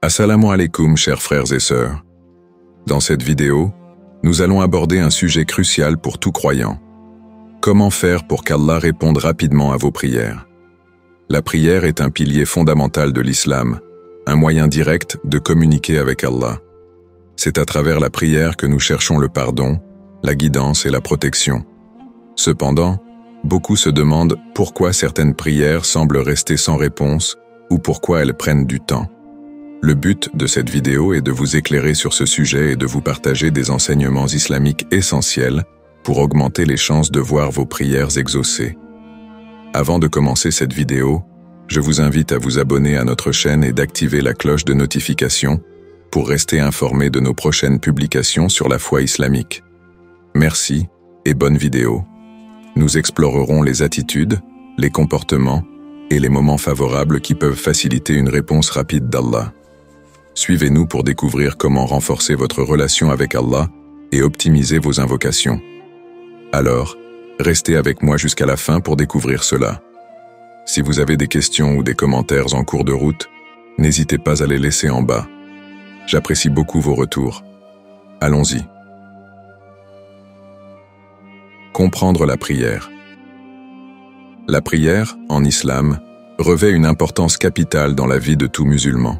Assalamu alaikum, chers frères et sœurs. Dans cette vidéo, nous allons aborder un sujet crucial pour tout croyant. Comment faire pour qu'Allah réponde rapidement à vos prières? La prière est un pilier fondamental de l'islam, un moyen direct de communiquer avec Allah. C'est à travers la prière que nous cherchons le pardon, la guidance et la protection. Cependant, beaucoup se demandent pourquoi certaines prières semblent rester sans réponse ou pourquoi elles prennent du temps. Le but de cette vidéo est de vous éclairer sur ce sujet et de vous partager des enseignements islamiques essentiels pour augmenter les chances de voir vos prières exaucées. Avant de commencer cette vidéo, je vous invite à vous abonner à notre chaîne et d'activer la cloche de notification pour rester informé de nos prochaines publications sur la foi islamique. Merci et bonne vidéo. Nous explorerons les attitudes, les comportements et les moments favorables qui peuvent faciliter une réponse rapide d'Allah. Suivez-nous pour découvrir comment renforcer votre relation avec Allah et optimiser vos invocations. Alors, restez avec moi jusqu'à la fin pour découvrir cela. Si vous avez des questions ou des commentaires en cours de route, n'hésitez pas à les laisser en bas. J'apprécie beaucoup vos retours. Allons-y. Comprendre la prière. La prière, en islam, revêt une importance capitale dans la vie de tout musulman.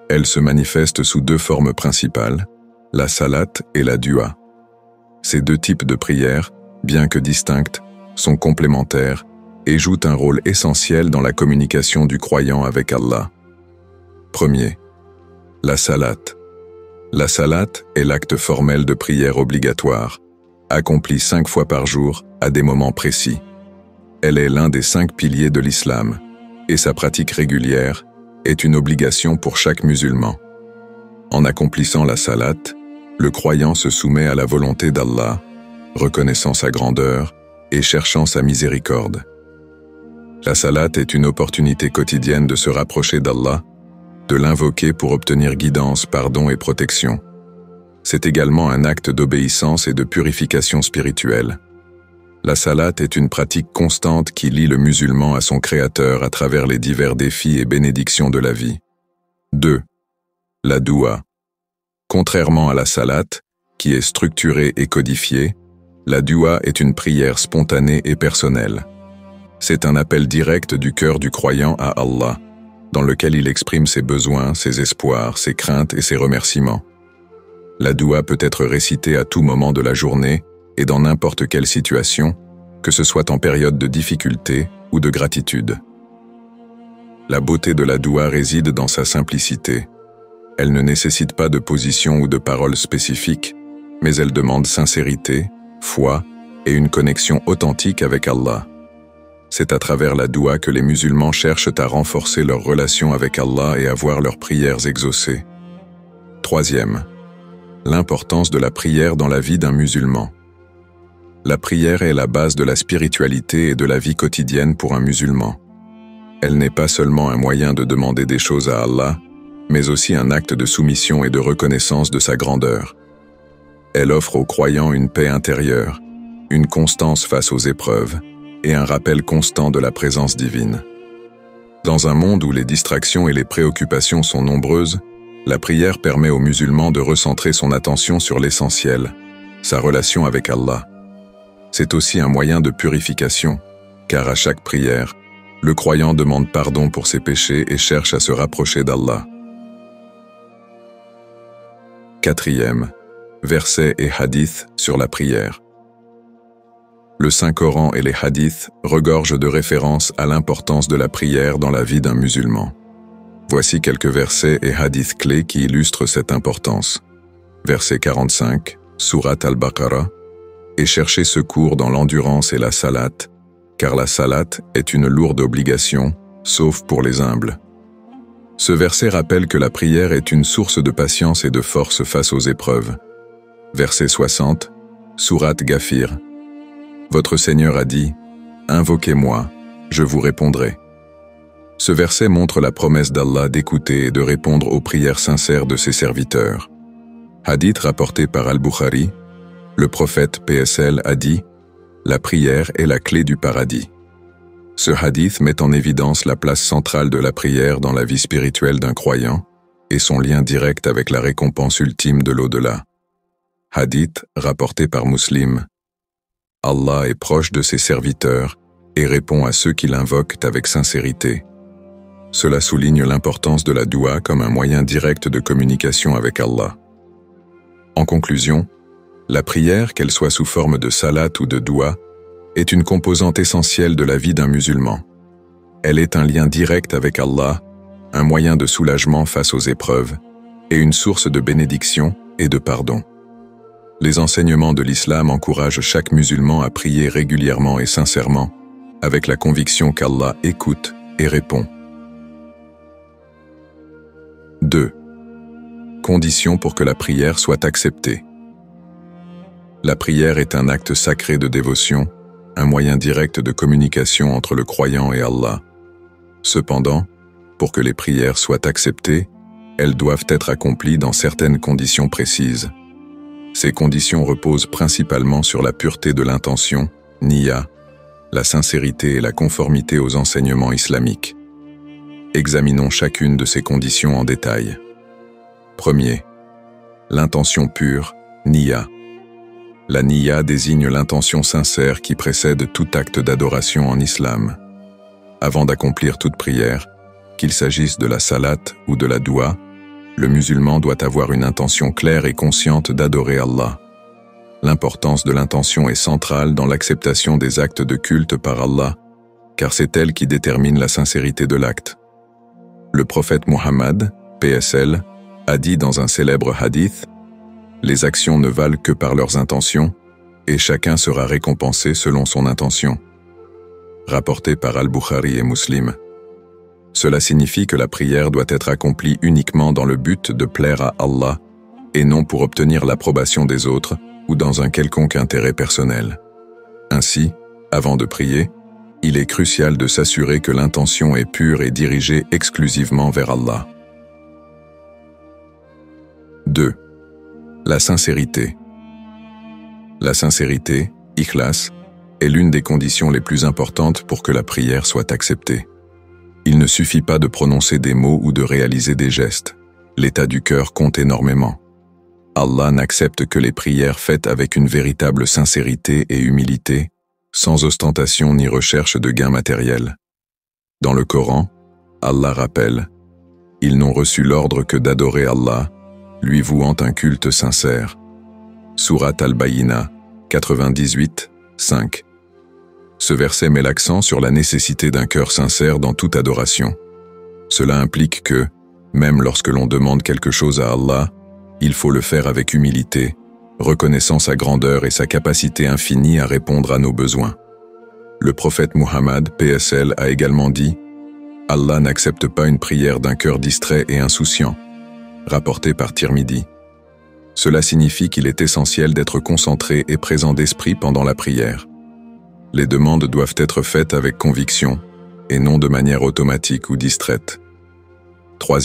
Elle se manifeste sous deux formes principales, la salat et la dua. Ces deux types de prières, bien que distinctes, sont complémentaires et jouent un rôle essentiel dans la communication du croyant avec Allah. Premier, la salat. La salat est l'acte formel de prière obligatoire, accompli 5 fois par jour à des moments précis. Elle est l'un des 5 piliers de l'islam, et sa pratique régulière est une obligation pour chaque musulman. En accomplissant la salat, le croyant se soumet à la volonté d'Allah, reconnaissant sa grandeur et cherchant sa miséricorde. La salat est une opportunité quotidienne de se rapprocher d'Allah, de l'invoquer pour obtenir guidance, pardon et protection. C'est également un acte d'obéissance et de purification spirituelle. La salat est une pratique constante qui lie le musulman à son Créateur à travers les divers défis et bénédictions de la vie. 2. La dua. Contrairement à la salat, qui est structurée et codifiée, la dua est une prière spontanée et personnelle. C'est un appel direct du cœur du croyant à Allah, dans lequel il exprime ses besoins, ses espoirs, ses craintes et ses remerciements. La dua peut être récitée à tout moment de la journée et dans n'importe quelle situation, que ce soit en période de difficulté ou de gratitude. La beauté de la dua réside dans sa simplicité. Elle ne nécessite pas de position ou de paroles spécifiques, mais elle demande sincérité, foi et une connexion authentique avec Allah. C'est à travers la dua que les musulmans cherchent à renforcer leur relation avec Allah et à voir leurs prières exaucées. Troisième, l'importance de la prière dans la vie d'un musulman. La prière est la base de la spiritualité et de la vie quotidienne pour un musulman. Elle n'est pas seulement un moyen de demander des choses à Allah, mais aussi un acte de soumission et de reconnaissance de sa grandeur. Elle offre aux croyants une paix intérieure, une constance face aux épreuves et un rappel constant de la présence divine. Dans un monde où les distractions et les préoccupations sont nombreuses, la prière permet aux musulmans de recentrer son attention sur l'essentiel, sa relation avec Allah. C'est aussi un moyen de purification, car à chaque prière, le croyant demande pardon pour ses péchés et cherche à se rapprocher d'Allah. Quatrième, versets et hadiths sur la prière. Le Saint-Coran et les hadiths regorgent de références à l'importance de la prière dans la vie d'un musulman. Voici quelques versets et hadiths clés qui illustrent cette importance. Verset 45, Sourate Al-Baqarah, et cherchez secours dans l'endurance et la salat, car la salat est une lourde obligation, sauf pour les humbles. Ce verset rappelle que la prière est une source de patience et de force face aux épreuves. Verset 60, Sourate Ghafir. Votre Seigneur a dit, « Invoquez-moi, je vous répondrai ». Ce verset montre la promesse d'Allah d'écouter et de répondre aux prières sincères de ses serviteurs. Hadith rapporté par Al-Bukhari, le prophète PSL a dit « La prière est la clé du paradis ». Ce hadith met en évidence la place centrale de la prière dans la vie spirituelle d'un croyant, et son lien direct avec la récompense ultime de l'au-delà. Hadith rapporté par Muslim. Allah est proche de ses serviteurs et répond à ceux qui l'invoquent avec sincérité. Cela souligne l'importance de la doua comme un moyen direct de communication avec Allah. En conclusion, la prière, qu'elle soit sous forme de salat ou de doua, est une composante essentielle de la vie d'un musulman. Elle est un lien direct avec Allah, un moyen de soulagement face aux épreuves, et une source de bénédiction et de pardon. Les enseignements de l'islam encouragent chaque musulman à prier régulièrement et sincèrement, avec la conviction qu'Allah écoute et répond. 2. Conditions pour que la prière soit acceptée. La prière est un acte sacré de dévotion, un moyen direct de communication entre le croyant et Allah. Cependant, pour que les prières soient acceptées, elles doivent être accomplies dans certaines conditions précises. Ces conditions reposent principalement sur la pureté de l'intention, niya, la sincérité et la conformité aux enseignements islamiques. Examinons chacune de ces conditions en détail. Premier, l'intention pure, niya. La niya désigne l'intention sincère qui précède tout acte d'adoration en islam. Avant d'accomplir toute prière, qu'il s'agisse de la salat ou de la doua, le musulman doit avoir une intention claire et consciente d'adorer Allah. L'importance de l'intention est centrale dans l'acceptation des actes de culte par Allah, car c'est elle qui détermine la sincérité de l'acte. Le prophète Muhammad, PSL, a dit dans un célèbre hadith « Les actions ne valent que par leurs intentions, et chacun sera récompensé selon son intention. » Rapporté par Al-Bukhari et Muslim. Cela signifie que la prière doit être accomplie uniquement dans le but de plaire à Allah, et non pour obtenir l'approbation des autres ou dans un quelconque intérêt personnel. Ainsi, avant de prier, il est crucial de s'assurer que l'intention est pure et dirigée exclusivement vers Allah. 2. La sincérité. La sincérité, ikhlas, est l'une des conditions les plus importantes pour que la prière soit acceptée. Il ne suffit pas de prononcer des mots ou de réaliser des gestes. L'état du cœur compte énormément. Allah n'accepte que les prières faites avec une véritable sincérité et humilité, sans ostentation ni recherche de gains matériels. Dans le Coran, Allah rappelle « Ils n'ont reçu l'ordre que d'adorer Allah, lui vouant un culte sincère. » Sourate Al-Bayyina, 98, 5. Ce verset met l'accent sur la nécessité d'un cœur sincère dans toute adoration. Cela implique que, même lorsque l'on demande quelque chose à Allah, il faut le faire avec humilité, reconnaissant sa grandeur et sa capacité infinie à répondre à nos besoins. Le prophète Muhammad, PSL, a également dit « Allah n'accepte pas une prière d'un cœur distrait et insouciant », rapporté par Tirmidhi. Cela signifie qu'il est essentiel d'être concentré et présent d'esprit pendant la prière. Les demandes doivent être faites avec conviction, et non de manière automatique ou distraite. 3.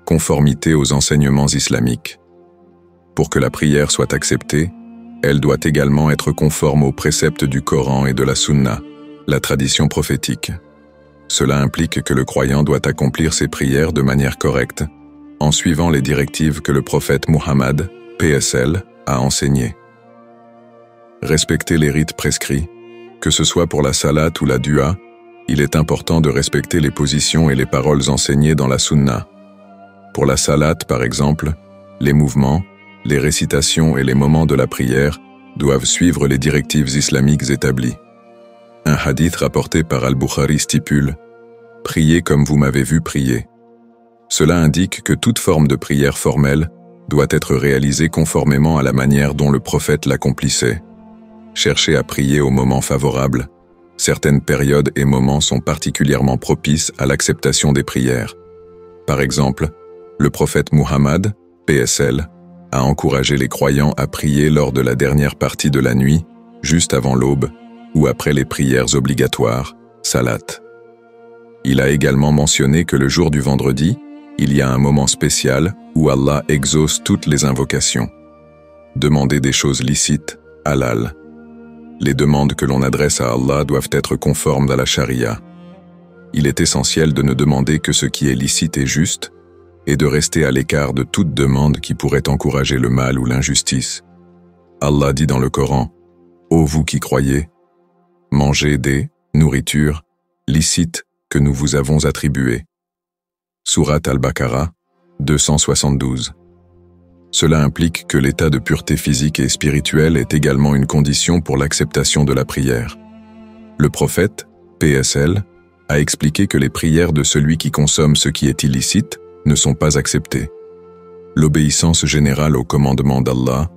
Conformité aux enseignements islamiques. Pour que la prière soit acceptée, elle doit également être conforme aux préceptes du Coran et de la Sunna, la tradition prophétique. Cela implique que le croyant doit accomplir ses prières de manière correcte, en suivant les directives que le prophète Muhammad, PSL, a enseignées. Respecter les rites prescrits, que ce soit pour la salat ou la dua, il est important de respecter les positions et les paroles enseignées dans la sunna. Pour la salat, par exemple, les mouvements, les récitations et les moments de la prière doivent suivre les directives islamiques établies. Un hadith rapporté par Al-Bukhari stipule « Priez comme vous m'avez vu prier ». Cela indique que toute forme de prière formelle doit être réalisée conformément à la manière dont le prophète l'accomplissait. Cherchez à prier au moment favorable. Certaines périodes et moments sont particulièrement propices à l'acceptation des prières. Par exemple, le prophète Muhammad, PSL, a encouragé les croyants à prier lors de la dernière partie de la nuit, juste avant l'aube, ou après les prières obligatoires, salat. Il a également mentionné que le jour du vendredi, il y a un moment spécial où Allah exauce toutes les invocations. Demander des choses licites, halal. Les demandes que l'on adresse à Allah doivent être conformes à la charia. Il est essentiel de ne demander que ce qui est licite et juste, et de rester à l'écart de toute demande qui pourrait encourager le mal ou l'injustice. Allah dit dans le Coran, « Ô vous qui croyez, mangez des nourritures licites que nous vous avons attribuées. » Sourate Al-Baqarah, 272. Cela implique que l'état de pureté physique et spirituelle est également une condition pour l'acceptation de la prière. Le prophète, PSL, a expliqué que les prières de celui qui consomme ce qui est illicite ne sont pas acceptées. L'obéissance générale au commandement d'Allah,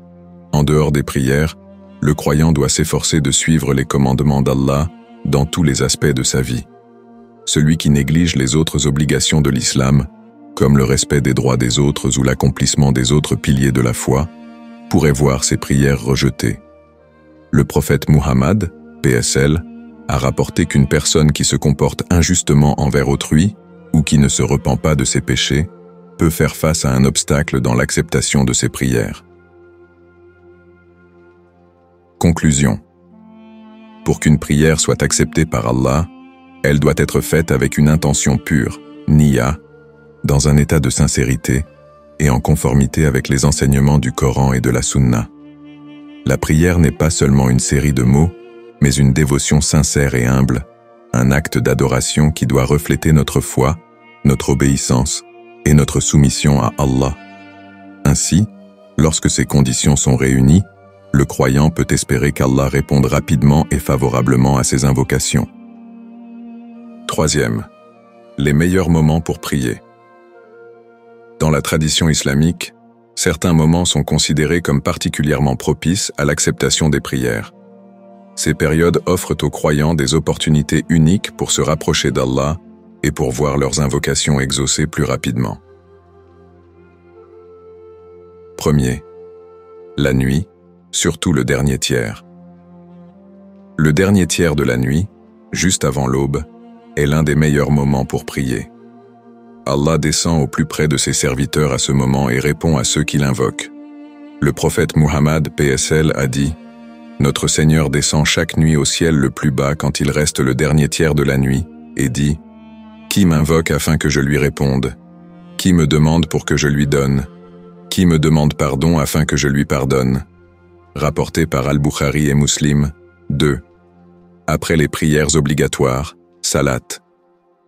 en dehors des prières, le croyant doit s'efforcer de suivre les commandements d'Allah dans tous les aspects de sa vie. Celui qui néglige les autres obligations de l'islam, comme le respect des droits des autres ou l'accomplissement des autres piliers de la foi, pourrait voir ses prières rejetées. Le prophète Muhammad, PSL, a rapporté qu'une personne qui se comporte injustement envers autrui ou qui ne se repent pas de ses péchés peut faire face à un obstacle dans l'acceptation de ses prières. Conclusion. Pour qu'une prière soit acceptée par Allah, elle doit être faite avec une intention pure, niya, dans un état de sincérité et en conformité avec les enseignements du Coran et de la Sunna. La prière n'est pas seulement une série de mots, mais une dévotion sincère et humble, un acte d'adoration qui doit refléter notre foi, notre obéissance et notre soumission à Allah. Ainsi, lorsque ces conditions sont réunies, le croyant peut espérer qu'Allah réponde rapidement et favorablement à ses invocations. Troisième, les meilleurs moments pour prier. Dans la tradition islamique, certains moments sont considérés comme particulièrement propices à l'acceptation des prières. Ces périodes offrent aux croyants des opportunités uniques pour se rapprocher d'Allah et pour voir leurs invocations exaucées plus rapidement. Premier, la nuit, surtout le dernier tiers. Le dernier tiers de la nuit, juste avant l'aube, est l'un des meilleurs moments pour prier. Allah descend au plus près de ses serviteurs à ce moment et répond à ceux qui l'invoquent. Le prophète Muhammad PSL a dit « Notre Seigneur descend chaque nuit au ciel le plus bas quand il reste le dernier tiers de la nuit et dit « Qui m'invoque afin que je lui réponde? Qui me demande pour que je lui donne? Qui me demande pardon afin que je lui pardonne ?» Rapporté par Al-Bukhari et Muslim. 2. Après les prières obligatoires, salat.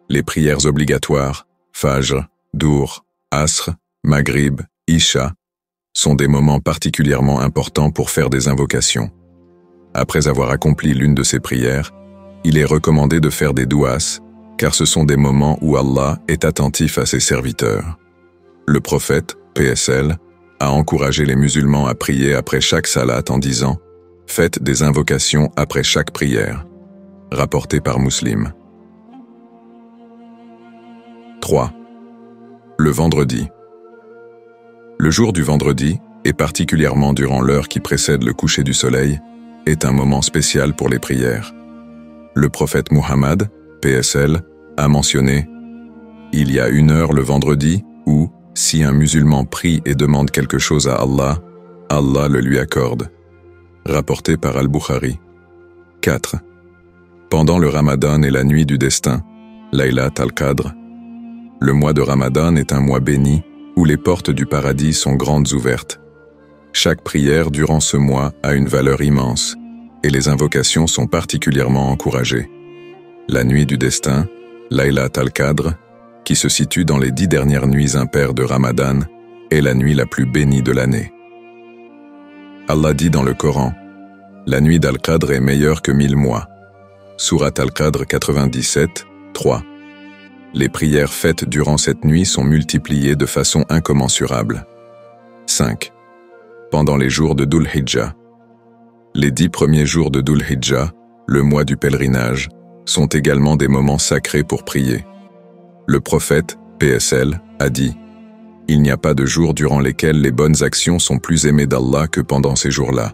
Les prières obligatoires, Fajr, Dour, Asr, Maghrib, Isha, sont des moments particulièrement importants pour faire des invocations. Après avoir accompli l'une de ces prières, il est recommandé de faire des douas, car ce sont des moments où Allah est attentif à ses serviteurs. Le prophète, PSL, a encouragé les musulmans à prier après chaque salat en disant « Faites des invocations après chaque prière », rapporté par Muslim. 3. Le vendredi. Le jour du vendredi, et particulièrement durant l'heure qui précède le coucher du soleil, est un moment spécial pour les prières. Le prophète Muhammad, PSL, a mentionné « Il y a une heure le vendredi où, si un musulman prie et demande quelque chose à Allah, Allah le lui accorde. » Rapporté par Al-Bukhari. 4. Pendant le Ramadan et la nuit du destin, Laylat al-Qadr. Le mois de Ramadan est un mois béni où les portes du paradis sont grandes ouvertes. Chaque prière durant ce mois a une valeur immense et les invocations sont particulièrement encouragées. La nuit du destin, Laylat al-Qadr, qui se situe dans les 10 dernières nuits impaires de Ramadan, est la nuit la plus bénie de l'année. Allah dit dans le Coran, « La nuit d'Al-Qadr est meilleure que 1000 mois. » Sourate Al-Qadr 97, 3. Les prières faites durant cette nuit sont multipliées de façon incommensurable. 5. Pendant les jours de Dhul Hijjah. Les 10 premiers jours de Dhul Hijjah, le mois du pèlerinage, sont également des moments sacrés pour prier. Le prophète, PSL, a dit « Il n'y a pas de jours durant lesquels les bonnes actions sont plus aimées d'Allah que pendant ces jours-là. »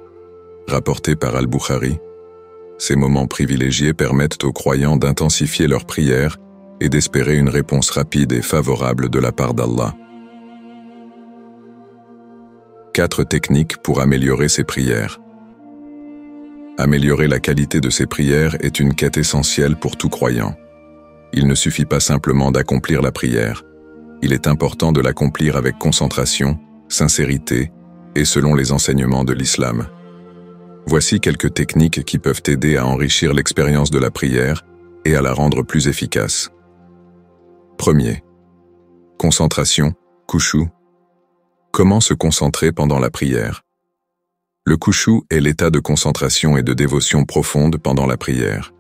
Rapporté par Al-Bukhari. Ces moments privilégiés permettent aux croyants d'intensifier leurs prières et d'espérer une réponse rapide et favorable de la part d'Allah. 4 techniques pour améliorer ses prières. Améliorer la qualité de ses prières est une quête essentielle pour tout croyant. Il ne suffit pas simplement d'accomplir la prière. il est important de l'accomplir avec concentration, sincérité et selon les enseignements de l'islam. Voici quelques techniques qui peuvent aider à enrichir l'expérience de la prière et à la rendre plus efficace. Premier. Concentration, khushu. Comment se concentrer pendant la prière? Le khushu est l'état de concentration et de dévotion profonde pendant la prière.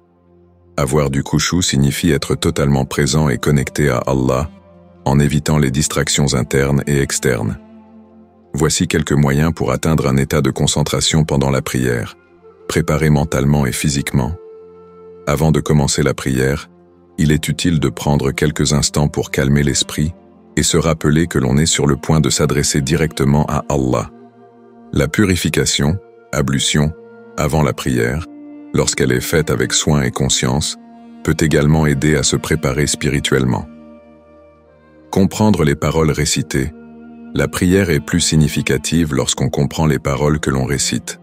Avoir du khushu signifie être totalement présent et connecté à Allah, en évitant les distractions internes et externes. Voici quelques moyens pour atteindre un état de concentration pendant la prière, préparé mentalement et physiquement. Avant de commencer la prière, il est utile de prendre quelques instants pour calmer l'esprit et se rappeler que l'on est sur le point de s'adresser directement à Allah. La purification, ablution, avant la prière, lorsqu'elle est faite avec soin et conscience, peut également aider à se préparer spirituellement. Comprendre les paroles récitées. La prière est plus significative lorsqu'on comprend les paroles que l'on récite.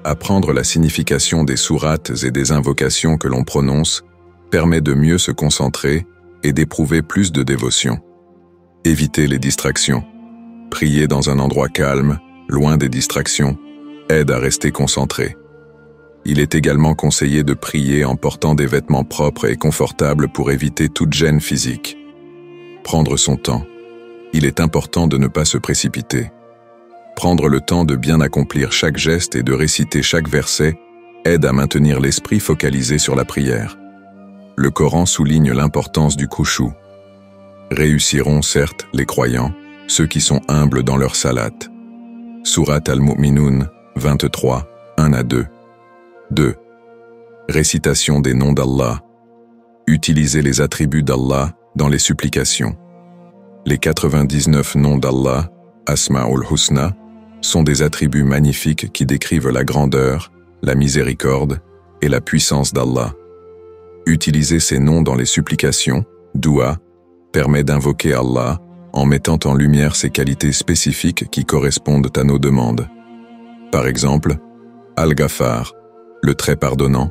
Apprendre la signification des sourates et des invocations que l'on prononce permet de mieux se concentrer et d'éprouver plus de dévotion. Éviter les distractions. Prier dans un endroit calme, loin des distractions, aide à rester concentré. Il est également conseillé de prier en portant des vêtements propres et confortables pour éviter toute gêne physique. Prendre son temps. Il est important de ne pas se précipiter. Prendre le temps de bien accomplir chaque geste et de réciter chaque verset aide à maintenir l'esprit focalisé sur la prière. Le Coran souligne l'importance du khushu. Réussiront certes les croyants, ceux qui sont humbles dans leur salat. Surat al-Mu'minun 23, 1-2. 2. Récitation des noms d'Allah. Utilisez les attributs d'Allah dans les supplications. Les 99 noms d'Allah, Asma'ul Husna, sont des attributs magnifiques qui décrivent la grandeur, la miséricorde et la puissance d'Allah. Utiliser ces noms dans les supplications, dua, permet d'invoquer Allah en mettant en lumière ses qualités spécifiques qui correspondent à nos demandes. Par exemple, Al-Ghaffar, le très pardonnant.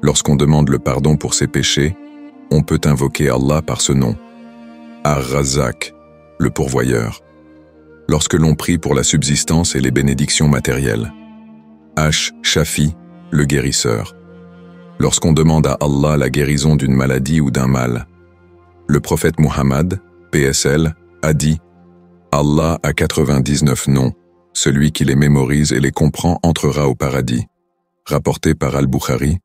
Lorsqu'on demande le pardon pour ses péchés, on peut invoquer Allah par ce nom. Ar-Razzaq, le pourvoyeur. Lorsque l'on prie pour la subsistance et les bénédictions matérielles. Shafi, le guérisseur. Lorsqu'on demande à Allah la guérison d'une maladie ou d'un mal. Le prophète Muhammad, PSL, a dit « Allah a 99 noms, celui qui les mémorise et les comprend entrera au paradis », rapporté par Al-Bukhari.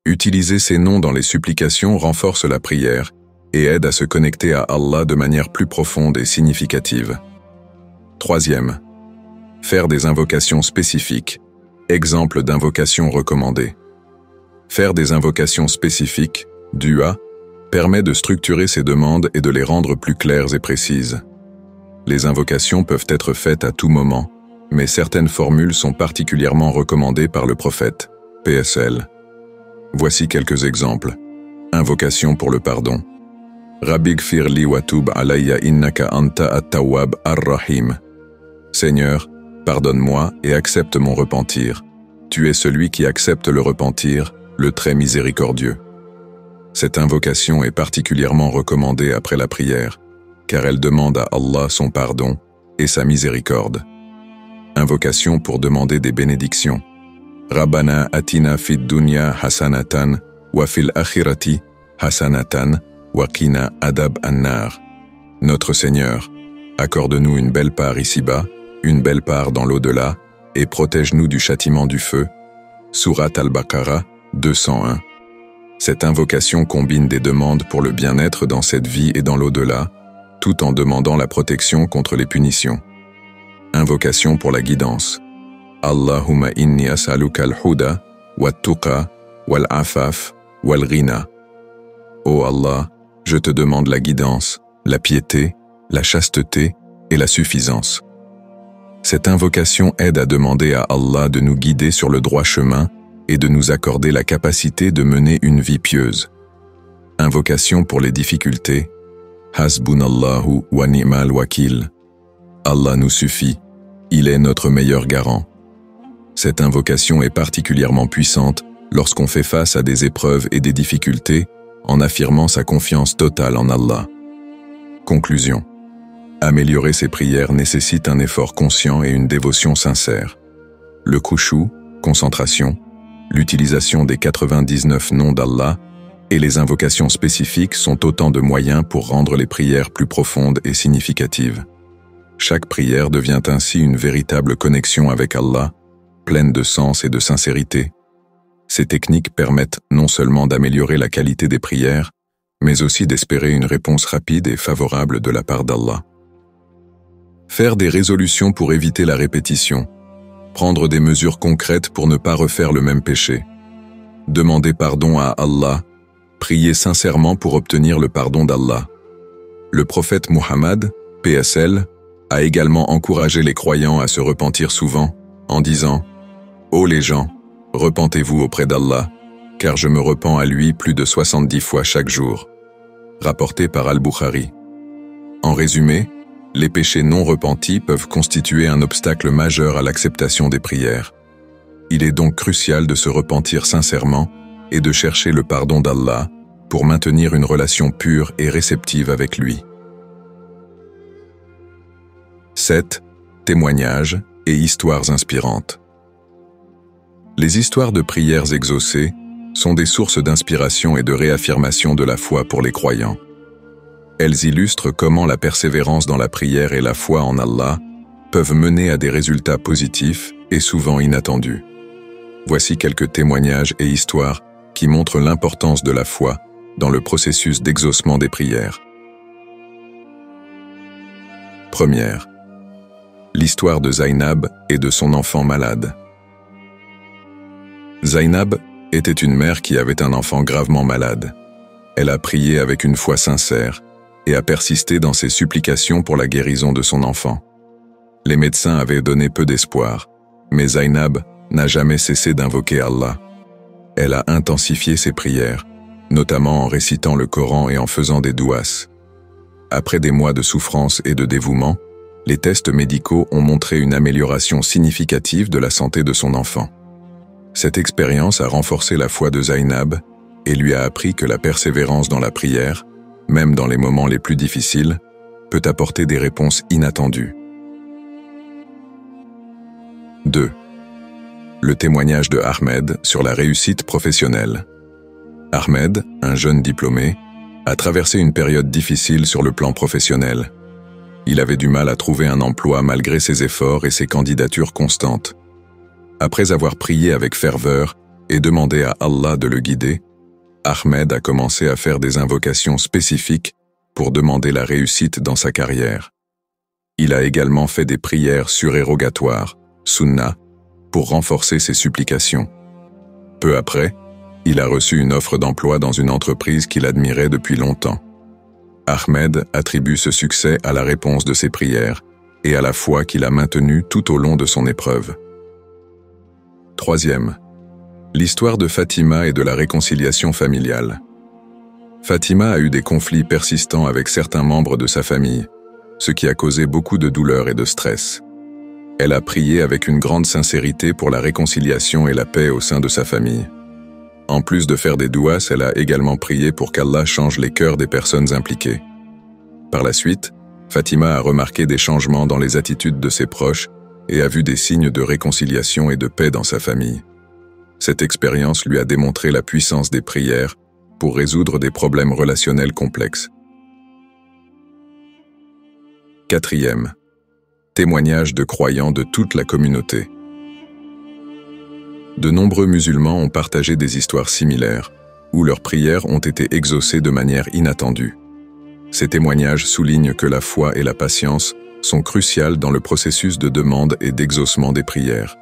Utiliser ces noms dans les supplications renforce la prière et aide à se connecter à Allah de manière plus profonde et significative. Troisième, faire des invocations spécifiques, exemple d'invocations recommandées. Faire des invocations spécifiques, dua, permet de structurer ses demandes et de les rendre plus claires et précises. Les invocations peuvent être faites à tout moment, mais certaines formules sont particulièrement recommandées par le prophète, PSL. Voici quelques exemples. Invocation pour le pardon. Rabbi gfir li wa tub alayya innaka anta at-tawwab ar-rahim. Seigneur, pardonne-moi et accepte mon repentir. Tu es celui qui accepte le repentir, le très miséricordieux. Cette invocation est particulièrement recommandée après la prière, car elle demande à Allah son pardon et sa miséricorde. Invocation pour demander des bénédictions. Rabbana atina fid dunya hasanatan, wa fil akhirati hasanatan, wa qina adab an-nar. Notre Seigneur, accorde-nous une belle part ici-bas, une belle part dans l'au-delà, et protège-nous du châtiment du feu. Surat al-Baqarah 201. Cette invocation combine des demandes pour le bien-être dans cette vie et dans l'au-delà, tout en demandant la protection contre les punitions. Invocation pour la guidance. Allahumma inni as'aluka al-huda, wat-tuqa, wal-afaf, wal-ghina. Ô Allah, je te demande la guidance, la piété, la chasteté et la suffisance. Cette invocation aide à demander à Allah de nous guider sur le droit chemin et de nous accorder la capacité de mener une vie pieuse. Invocation pour les difficultés. Hasbunallahu wa ni'mal wakil. Allah nous suffit, il est notre meilleur garant. Cette invocation est particulièrement puissante lorsqu'on fait face à des épreuves et des difficultés en affirmant sa confiance totale en Allah. Conclusion. Améliorer ses prières nécessite un effort conscient et une dévotion sincère. Le khushu, concentration, l'utilisation des 99 noms d'Allah et les invocations spécifiques sont autant de moyens pour rendre les prières plus profondes et significatives. Chaque prière devient ainsi une véritable connexion avec Allah, pleine de sens et de sincérité. Ces techniques permettent non seulement d'améliorer la qualité des prières, mais aussi d'espérer une réponse rapide et favorable de la part d'Allah. Faire des résolutions pour éviter la répétition, prendre des mesures concrètes pour ne pas refaire le même péché, demander pardon à Allah, prier sincèrement pour obtenir le pardon d'Allah. Le prophète Muhammad, PSL, a également encouragé les croyants à se repentir souvent, en disant « Ô les gens, repentez-vous auprès d'Allah, car je me repens à lui plus de 70 fois chaque jour. » Rapporté par Al-Bukhari. En résumé, les péchés non repentis peuvent constituer un obstacle majeur à l'acceptation des prières. Il est donc crucial de se repentir sincèrement et de chercher le pardon d'Allah pour maintenir une relation pure et réceptive avec lui. 7. Témoignages et histoires inspirantes. Les histoires de prières exaucées sont des sources d'inspiration et de réaffirmation de la foi pour les croyants. Elles illustrent comment la persévérance dans la prière et la foi en Allah peuvent mener à des résultats positifs et souvent inattendus. Voici quelques témoignages et histoires qui montrent l'importance de la foi dans le processus d'exaucement des prières. Première, l'histoire de Zainab et de son enfant malade. Zainab était une mère qui avait un enfant gravement malade. Elle a prié avec une foi sincère et a persisté dans ses supplications pour la guérison de son enfant. Les médecins avaient donné peu d'espoir, mais Zainab n'a jamais cessé d'invoquer Allah. Elle a intensifié ses prières, notamment en récitant le Coran et en faisant des douas. Après des mois de souffrance et de dévouement, les tests médicaux ont montré une amélioration significative de la santé de son enfant. Cette expérience a renforcé la foi de Zainab et lui a appris que la persévérance dans la prière, même dans les moments les plus difficiles, peut apporter des réponses inattendues. 2. Le témoignage de Ahmed sur la réussite professionnelle. Ahmed, un jeune diplômé, a traversé une période difficile sur le plan professionnel. Il avait du mal à trouver un emploi malgré ses efforts et ses candidatures constantes. Après avoir prié avec ferveur et demandé à Allah de le guider, Ahmed a commencé à faire des invocations spécifiques pour demander la réussite dans sa carrière. Il a également fait des prières surérogatoires, sunnah, pour renforcer ses supplications. Peu après, il a reçu une offre d'emploi dans une entreprise qu'il admirait depuis longtemps. Ahmed attribue ce succès à la réponse de ses prières et à la foi qu'il a maintenue tout au long de son épreuve. 3. L'histoire de Fatima et de la réconciliation familiale. Fatima a eu des conflits persistants avec certains membres de sa famille, ce qui a causé beaucoup de douleur et de stress. Elle a prié avec une grande sincérité pour la réconciliation et la paix au sein de sa famille. En plus de faire des douas, elle a également prié pour qu'Allah change les cœurs des personnes impliquées. Par la suite, Fatima a remarqué des changements dans les attitudes de ses proches et a vu des signes de réconciliation et de paix dans sa famille. Cette expérience lui a démontré la puissance des prières pour résoudre des problèmes relationnels complexes. 4. Témoignage de croyants de toute la communauté. De nombreux musulmans ont partagé des histoires similaires, où leurs prières ont été exaucées de manière inattendue. Ces témoignages soulignent que la foi et la patience sont cruciales dans le processus de demande et d'exaucement des prières.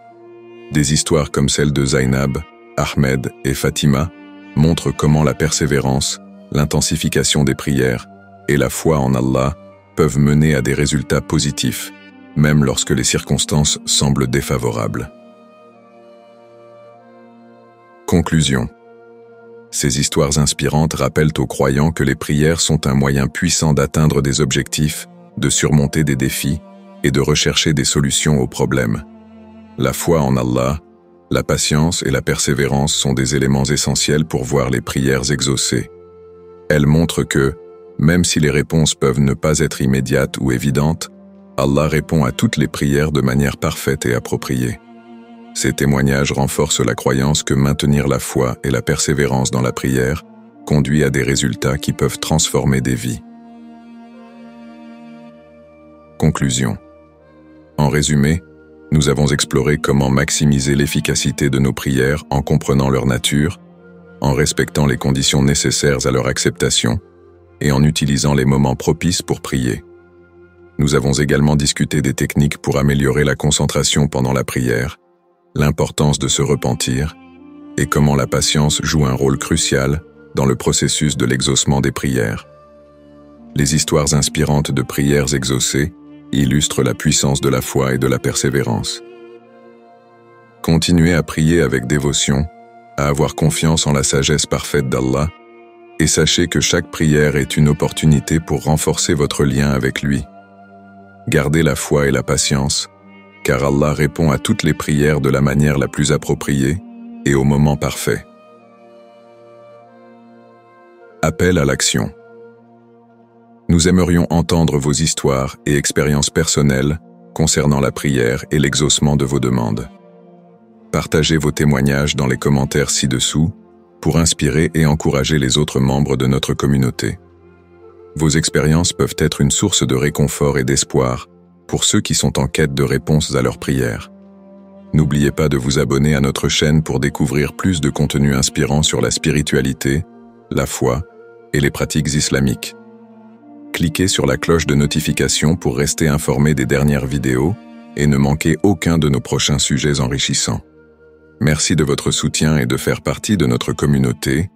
Des histoires comme celle de Zainab, Ahmed et Fatima montrent comment la persévérance, l'intensification des prières et la foi en Allah peuvent mener à des résultats positifs, même lorsque les circonstances semblent défavorables. Conclusion. Ces histoires inspirantes rappellent aux croyants que les prières sont un moyen puissant d'atteindre des objectifs, de surmonter des défis et de rechercher des solutions aux problèmes. La foi en Allah, la patience et la persévérance sont des éléments essentiels pour voir les prières exaucées. Elles montrent que, Même si les réponses peuvent ne pas être immédiates ou évidentes, Allah répond à toutes les prières de manière parfaite et appropriée. Ces témoignages renforcent la croyance que maintenir la foi et la persévérance dans la prière conduit à des résultats qui peuvent transformer des vies. Conclusion. En résumé, nous avons exploré comment maximiser l'efficacité de nos prières en comprenant leur nature, en respectant les conditions nécessaires à leur acceptation et en utilisant les moments propices pour prier. Nous avons également discuté des techniques pour améliorer la concentration pendant la prière, l'importance de se repentir et comment la patience joue un rôle crucial dans le processus de l'exaucement des prières. Les histoires inspirantes de prières exaucées illustrent la puissance de la foi et de la persévérance. Continuez à prier avec dévotion, à avoir confiance en la sagesse parfaite d'Allah, et sachez que chaque prière est une opportunité pour renforcer votre lien avec lui. Gardez la foi et la patience, car Allah répond à toutes les prières de la manière la plus appropriée et au moment parfait. Appel à l'action. Nous aimerions entendre vos histoires et expériences personnelles concernant la prière et l'exaucement de vos demandes. Partagez vos témoignages dans les commentaires ci-dessous pour inspirer et encourager les autres membres de notre communauté. Vos expériences peuvent être une source de réconfort et d'espoir pour ceux qui sont en quête de réponses à leurs prières. N'oubliez pas de vous abonner à notre chaîne pour découvrir plus de contenu inspirant sur la spiritualité, la foi et les pratiques islamiques. Cliquez sur la cloche de notification pour rester informé des dernières vidéos et ne manquer aucun de nos prochains sujets enrichissants. Merci de votre soutien et de faire partie de notre communauté.